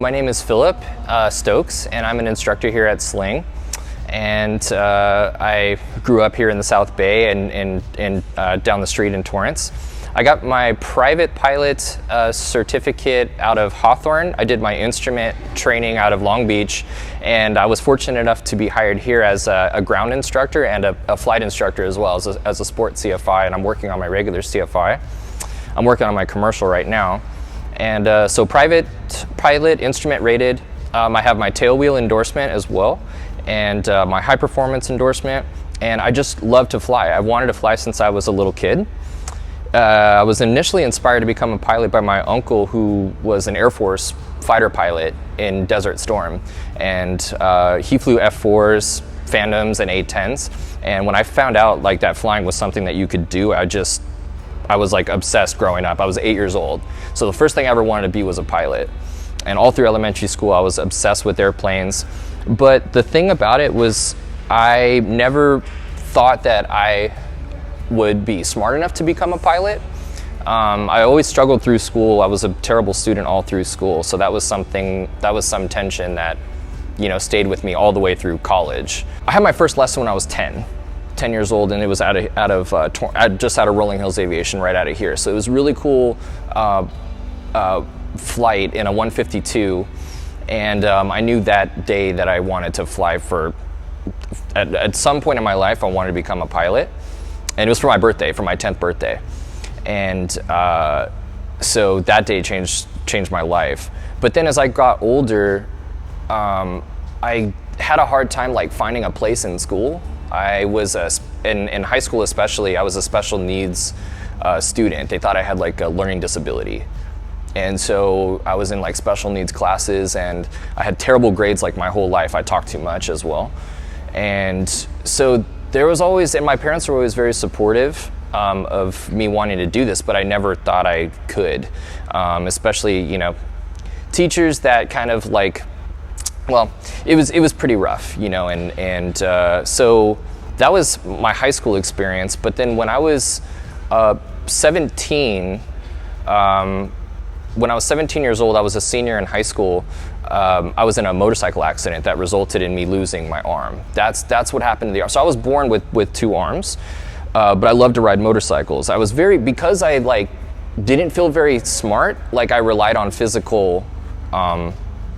My name is Philip Stokes, and I'm an instructor here at Sling. And I grew up here in the South Bay and down the street in Torrance. I got my private pilot certificate out of Hawthorne. I did my instrument training out of Long Beach, and I was fortunate enough to be hired here as a ground instructor and a flight instructor as well as a sport CFI, and I'm working on my regular CFI. I'm working on my commercial right now. And so private pilot, instrument rated. I have my tailwheel endorsement as well, and my high performance endorsement. And I just love to fly. I wanted to fly since I was a little kid. I was initially inspired to become a pilot by my uncle, who was an Air Force fighter pilot in Desert Storm. And he flew F4s, Phantoms, and A-10s. And when I found out like that flying was something that you could do, I was like obsessed growing up. I was 8 years old. So the first thing I ever wanted to be was a pilot. And all through elementary school, I was obsessed with airplanes. But the thing about it was I never thought that I would be smart enough to become a pilot. I always struggled through school. I was a terrible student all through school. So that was some tension that, stayed with me all the way through college. I had my first lesson when I was 10 years old, and it was just out of Rolling Hills Aviation, right out of here. So it was really cool flight in a 152, and I knew that day that I wanted to fly at some point in my life, I wanted to become a pilot, and it was for my birthday, for my 10th birthday, and so that day changed my life. But then as I got older, I had a hard time like finding a place in school. I was in high school especially, I was a special needs student. They thought I had like a learning disability. And so I was in like special needs classes, and I had terrible grades like my whole life. I talked too much as well. And so there was always, and my parents were always very supportive of me wanting to do this, but I never thought I could. Especially, teachers that kind of like, well, it was pretty rough, and so that was my high school experience. But then when I was 17, when I was 17 years old, I was a senior in high school. I was in a motorcycle accident that resulted in me losing my arm. That's what happened to the arm. So I was born with two arms, but I loved to ride motorcycles. Because I didn't feel very smart, I relied on physical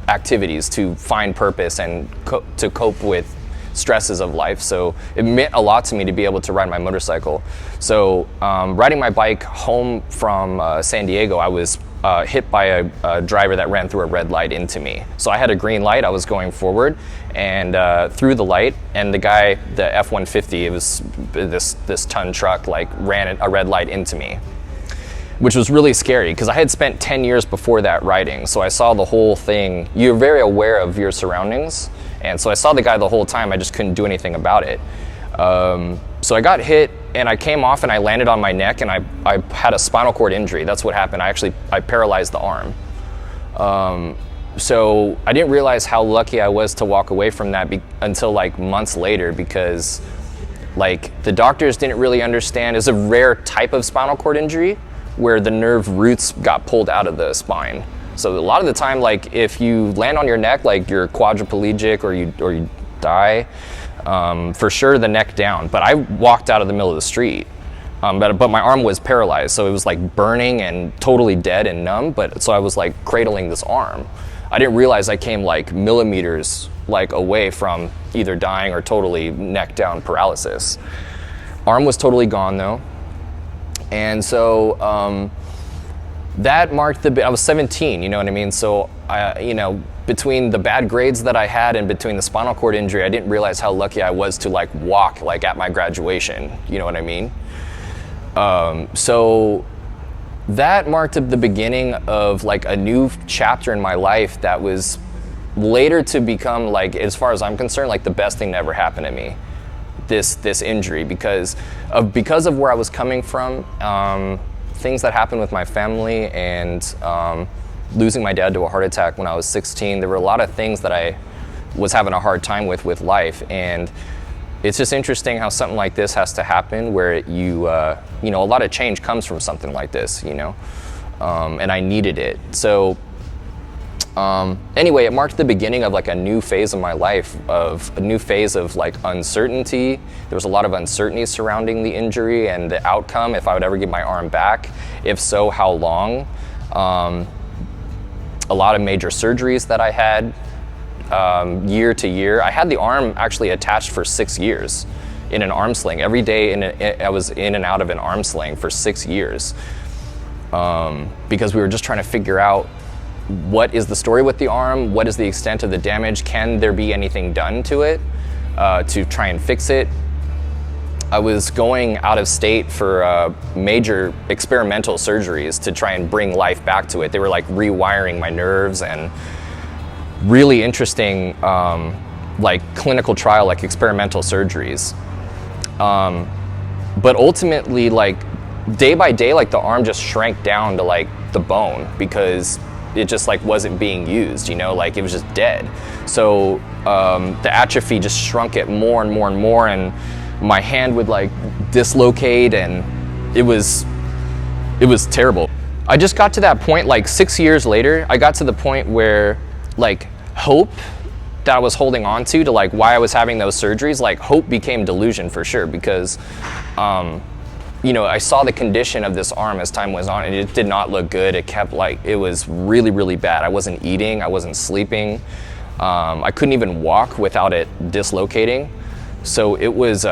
activities to find purpose and to cope with stresses of life. So it meant a lot to me to be able to ride my motorcycle. So riding my bike home from San Diego, I was hit by a driver that ran through a red light into me. So I had a green light, I was going forward, and through the light, and the guy, the F-150, it was this ton truck, ran a red light into me, which was really scary because I had spent 10 years before that riding. So I saw the whole thing. You're very aware of your surroundings. And so I saw the guy the whole time. I just couldn't do anything about it. So I got hit, and I came off, and I landed on my neck, and I had a spinal cord injury. That's what happened. I paralyzed the arm. So I didn't realize how lucky I was to walk away from that until months later, because the doctors didn't really understand. It's a rare type of spinal cord injury where the nerve roots got pulled out of the spine. So a lot of the time, if you land on your neck, you're quadriplegic or you die, for sure the neck down. But I walked out of the middle of the street, but my arm was paralyzed, so it was burning and totally dead and numb. But so I was cradling this arm. I didn't realize I came millimeters away from either dying or totally neck down paralysis. Arm was totally gone though. And so that marked I was 17, you know what I mean? So, between the bad grades that I had and between the spinal cord injury, I didn't realize how lucky I was to walk at my graduation, you know what I mean? So that marked the beginning of a new chapter in my life that was later to become as far as I'm concerned, the best thing that ever happened to me. This injury because of where I was coming from, things that happened with my family, and losing my dad to a heart attack when I was 16. There were a lot of things that I was having a hard time with life, and it's just interesting how something like this has to happen, where a lot of change comes from something like this, and I needed it. So Anyway, it marked the beginning of like a new phase of my life, of a new phase of like uncertainty. There was a lot of uncertainty surrounding the injury and the outcome, if I would ever get my arm back. If so, how long? A lot of major surgeries that I had year to year. I had the arm actually attached for 6 years in an arm sling. Every day I was in and out of an arm sling for 6 years because we were just trying to figure out what is the story with the arm, what is the extent of the damage, can there be anything done to it to try and fix it. I was going out of state for major experimental surgeries to try and bring life back to it. They were like rewiring my nerves and really interesting like clinical trial, like experimental surgeries. But ultimately, like day by day, like the arm just shrank down to like the bone because it just like wasn't being used, you know, like it was just dead. So the atrophy just shrunk it more and more and more, and my hand would like dislocate, and it was terrible. I just got to that point, like 6 years later, I got to the point where like hope that I was holding on to like why I was having those surgeries, like hope became delusion for sure, because you know, I saw the condition of this arm as time went on, and it did not look good. It kept like, it was really, really bad. I wasn't eating, I wasn't sleeping. I couldn't even walk without it dislocating. So it was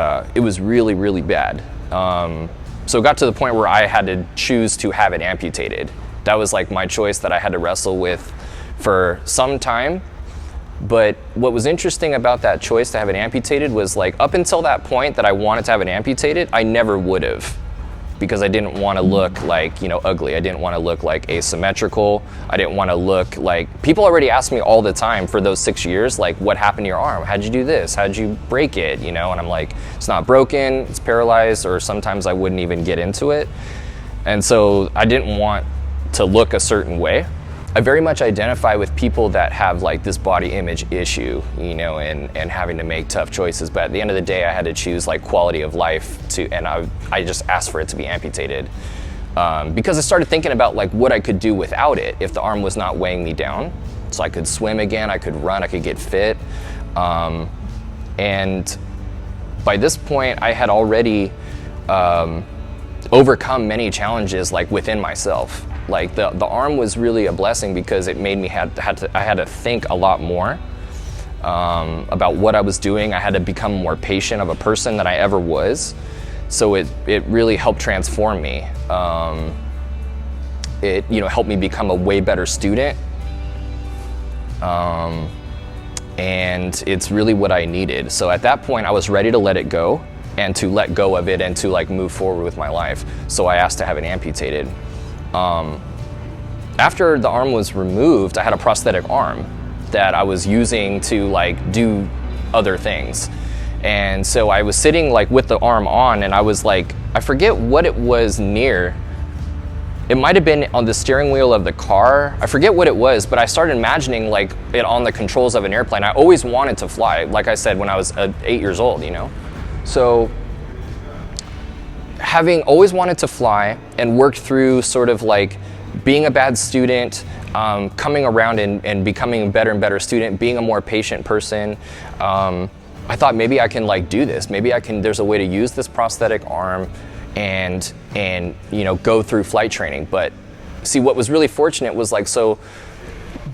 really, really bad. So it got to the point where I had to choose to have it amputated. That was like my choice that I had to wrestle with for some time. But what was interesting about that choice to have it amputated was like up until that point that I wanted to have it amputated, I never would have, because I didn't want to look like, you know, ugly. I didn't want to look like asymmetrical. I didn't want to look like, people already ask me all the time for those 6 years, like, what happened to your arm? How'd you do this? How'd you break it? You know, and I'm like, it's not broken, it's paralyzed, or sometimes I wouldn't even get into it. And so I didn't want to look a certain way. I very much identify with people that have like this body image issue, you know, and having to make tough choices. But at the end of the day, I had to choose like quality of life and I just asked for it to be amputated because I started thinking about like what I could do without it if the arm was not weighing me down. So I could swim again, I could run, I could get fit. And by this point, I had already overcome many challenges like within myself. Like the arm was really a blessing because it made me I had to think a lot more about what I was doing. I had to become more patient of a person than I ever was. So it really helped transform me. It, you know, helped me become a way better student. And it's really what I needed. So at that point, I was ready to let it go and to let go of it and to like move forward with my life. So I asked to have it amputated. After the arm was removed, I had a prosthetic arm that I was using to like do other things. And so I was sitting like with the arm on, and I was like, I forget what it was near. It might have been on the steering wheel of the car. I forget what it was, but I started imagining like it on the controls of an airplane. I always wanted to fly, like I said, when I was 8 years old, you know? So having always wanted to fly and worked through sort of like being a bad student, coming around and becoming a better and better student, being a more patient person, I thought maybe I can like do this. Maybe there's a way to use this prosthetic arm and you know, go through flight training. But see, what was really fortunate was like, so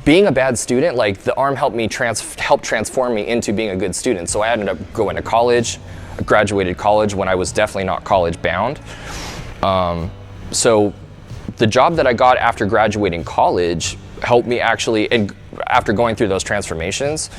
being a bad student, like the arm helped me transform me into being a good student. So I ended up going to college. I graduated college when I was definitely not college bound. So the job that I got after graduating college helped me actually, and after going through those transformations,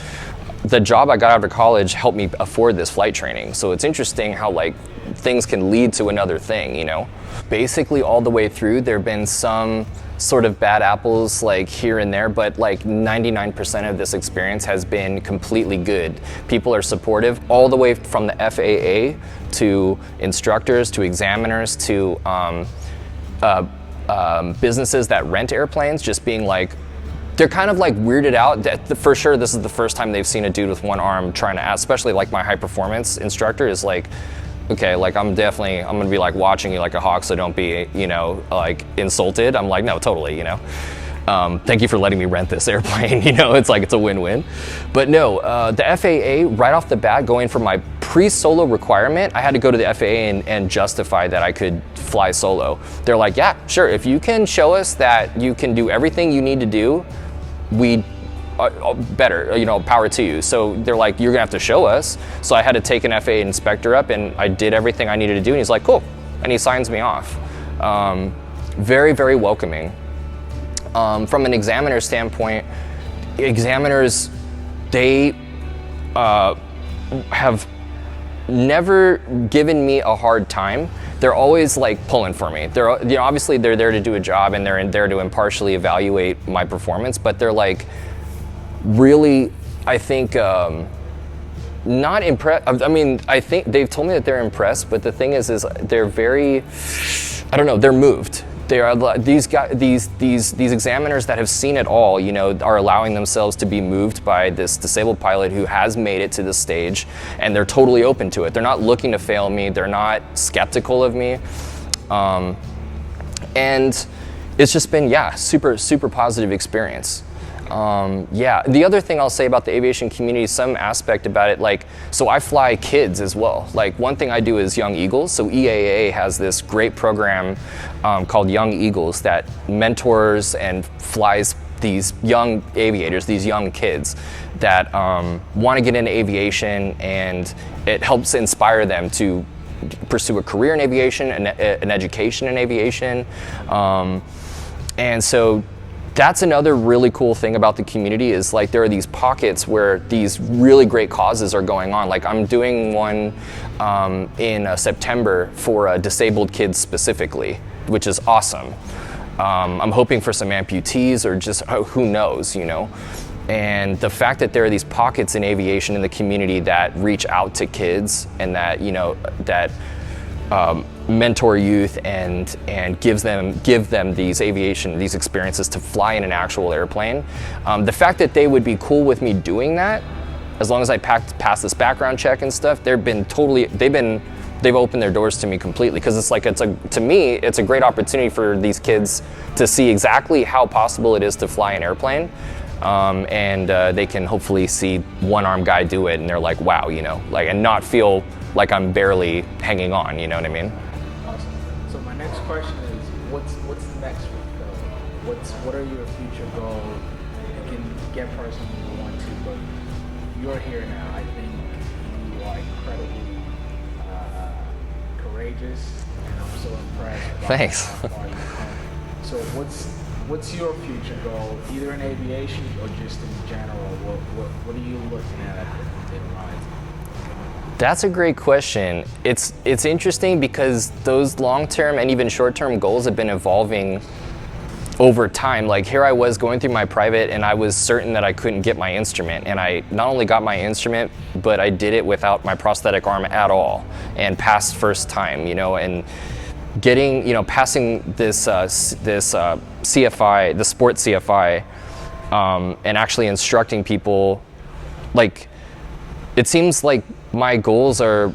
the job I got after college helped me afford this flight training. So it's interesting how like things can lead to another thing, you know? Basically all the way through, there have been some sort of bad apples like here and there, but like 99% of this experience has been completely good. People are supportive all the way from the FAA to instructors, to examiners, to businesses that rent airplanes, just being like, they're kind of like weirded out that for sure this is the first time they've seen a dude with one arm trying to, especially like my high performance instructor is like, okay, like I'm gonna be like watching you like a hawk, so don't be, you know, like insulted. I'm like, no, totally, you know. thank you for letting me rent this airplane. You know, it's like, it's a win-win. But no, the FAA right off the bat, going from my pre-solo requirement, I had to go to the FAA and justify that I could fly solo. They're like, yeah, sure, if you can show us that you can do everything you need to do, we better, you know, power to you. So they're like, you're gonna have to show us. So I had to take an FAA inspector up, and I did everything I needed to do, and he's like, cool, and he signs me off. Very, very welcoming. From an examiner standpoint, examiners, they have never given me a hard time. They're always like pulling for me. They're, you know, obviously they're there to do a job, and they're there to impartially evaluate my performance, but they're like really, I think, not impressed. I mean, I think they've told me that they're impressed, but the thing is they're very, I don't know, they're moved. They are, these guys, these examiners that have seen it all, you know, are allowing themselves to be moved by this disabled pilot who has made it to this stage, and they're totally open to it. They're not looking to fail me. They're not skeptical of me, and it's just been, yeah, super, super positive experience. Yeah, the other thing I'll say about the aviation community, some aspect about it, like, so I fly kids as well. Like, one thing I do is Young Eagles. So EAA has this great program called Young Eagles that mentors and flies these young aviators, these young kids that want to get into aviation, and it helps inspire them to pursue a career in aviation, an education in aviation. And so that's another really cool thing about the community, is like there are these pockets where these really great causes are going on. Like I'm doing one in September for disabled kids specifically, which is awesome. I'm hoping for some amputees, or just who knows, you know. And the fact that there are these pockets in aviation in the community that reach out to kids, and that, you know, that mentor youth and give them these experiences to fly in an actual airplane. The fact that they would be cool with me doing that, as long as I pass this background check and stuff, they've opened their doors to me completely, because it's like, to me it's a great opportunity for these kids to see exactly how possible it is to fly an airplane, and they can hopefully see one-armed guy do it, and they're like, wow, you know, like, and not feel like I'm barely hanging on, you know what I mean? Awesome. So my next question is, what's next for Phil? What are your future goals? You can get personal if you want to, but you're here now. I think you are incredibly courageous, and I'm so impressed. Thanks. How far you've come. So what's your future goal, either in aviation or just in general? What are you looking at in mind? That's a great question. It's interesting because those long-term and even short-term goals have been evolving over time. Like, here I was going through my private, and I was certain that I couldn't get my instrument, and I not only got my instrument, but I did it without my prosthetic arm at all, and passed first time, you know, and getting, you know, passing this CFI, the sport CFI, and actually instructing people. Like, it seems like my goals are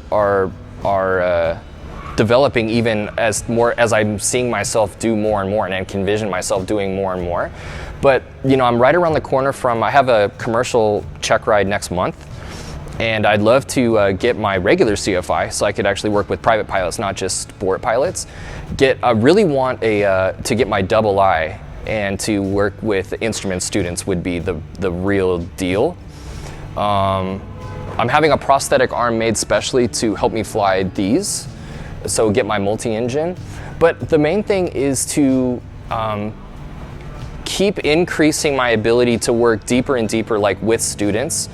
developing even as I'm seeing myself do more and more, and I can envision myself doing more and more. But, you know, I'm right around the corner I have a commercial check ride next month, and I'd love to get my regular CFI so I could actually work with private pilots, not just sport pilots. I really want to get my double I, and to work with instrument students would be the real deal. I'm having a prosthetic arm made specially to help me fly these, so get my multi-engine. But the main thing is to keep increasing my ability to work deeper and deeper, like with students,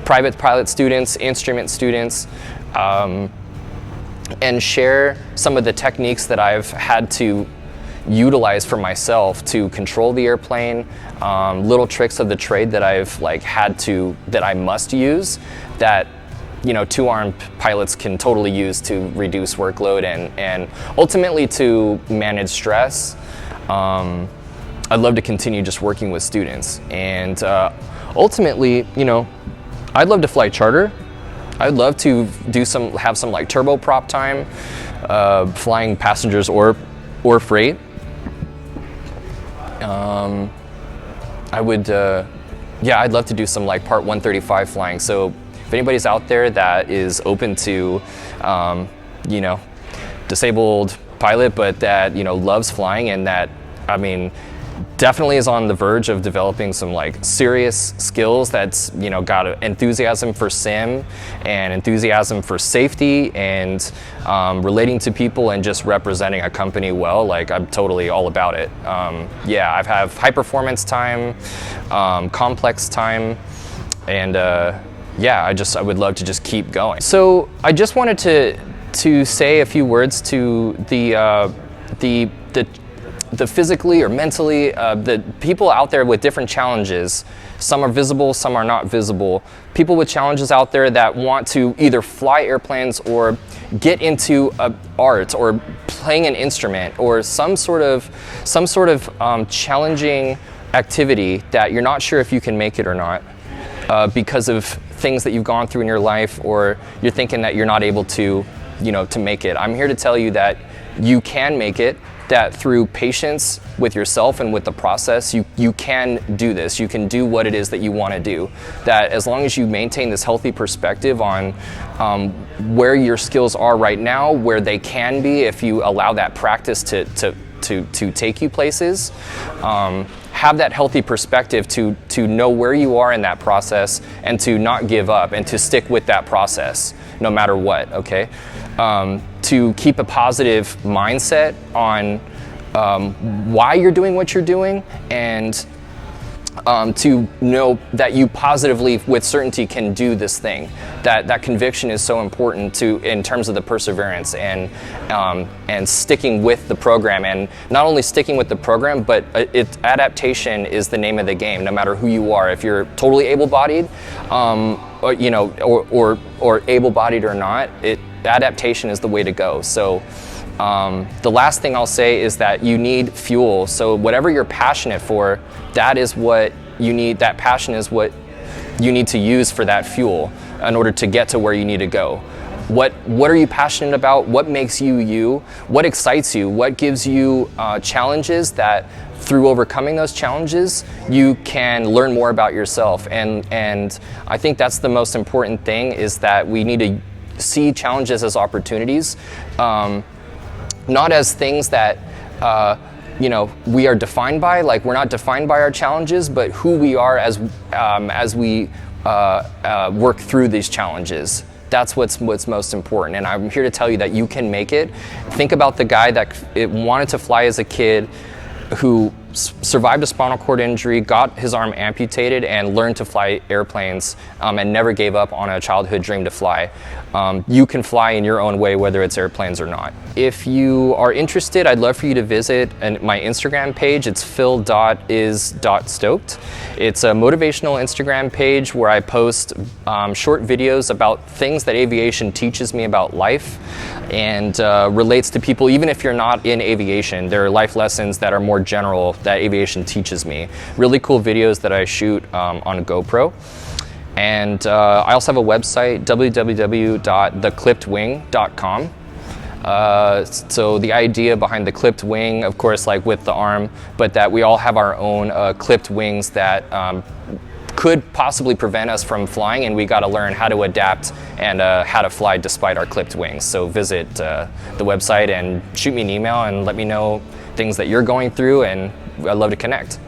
private pilot students, instrument students, and share some of the techniques that I've had to utilize for myself to control the airplane, little tricks of the trade that I've that I must use, that, you know, two-armed pilots can totally use to reduce workload and ultimately to manage stress. I'd love to continue just working with students, and ultimately, you know, I'd love to fly charter. I'd love to have some like turboprop time, flying passengers or freight. I would, yeah, I'd love to do some like Part 135 flying. So if anybody's out there that is open to, you know, disabled pilot, but that, you know, loves flying and that, I mean, definitely is on the verge of developing some like serious skills, that's, you know, got enthusiasm for sim and enthusiasm for safety and relating to people and just representing a company well, like I'm totally all about it. Yeah, I have high performance time, complex time, and yeah, I would love to just keep going. So I just wanted to say a few words to the physically or mentally, the people out there with different challenges. Some are visible, some are not visible. People with challenges out there that want to either fly airplanes or get into art or playing an instrument or some sort of challenging activity that you're not sure if you can make it or not because of things that you've gone through in your life, or you're thinking that you're not able to, you know, to make it. I'm here to tell you that you can make it, that through patience with yourself and with the process, you can do this. You can do what it is that you want to do. That as long as you maintain this healthy perspective on where your skills are right now, where they can be if you allow that practice to take you places, have that healthy perspective to know where you are in that process and to not give up and to stick with that process no matter what, okay? To keep a positive mindset on why you're doing what you're doing, and to know that you positively, with certainty, can do this thing. That conviction is so important in terms of the perseverance and sticking with the program, and not only sticking with the program, but adaptation is the name of the game. No matter who you are, if you're totally able-bodied, or, you know, or able-bodied or not, adaptation is the way to go. So the last thing I'll say is that you need fuel. So whatever you're passionate for, that is what you need. That passion is what you need to use for that fuel in order to get to where you need to go. What are you passionate about? What makes you you? What excites you? What gives you challenges that through overcoming those challenges, you can learn more about yourself? And I think that's the most important thing, is that we need to see challenges as opportunities, not as things that you know, we are defined by. Like, we're not defined by our challenges, but who we are as we work through these challenges. That's what's most important. And I'm here to tell you that you can make it. Think about the guy that wanted to fly as a kid, who survived a spinal cord injury, got his arm amputated, and learned to fly airplanes, and never gave up on a childhood dream to fly. You can fly in your own way, whether it's airplanes or not. If you are interested, I'd love for you to visit my Instagram page. It's phil.is.stoked. It's a motivational Instagram page where I post short videos about things that aviation teaches me about life, and relates to people. Even if you're not in aviation, there are life lessons that are more general that aviation teaches me. Really cool videos that I shoot on a GoPro. And I also have a website, www.theclippedwing.com. So the idea behind the clipped wing, of course, like with the arm, but that we all have our own clipped wings that could possibly prevent us from flying, and we got to learn how to adapt and how to fly despite our clipped wings. So visit the website and shoot me an email and let me know things that you're going through, and I'd love to connect.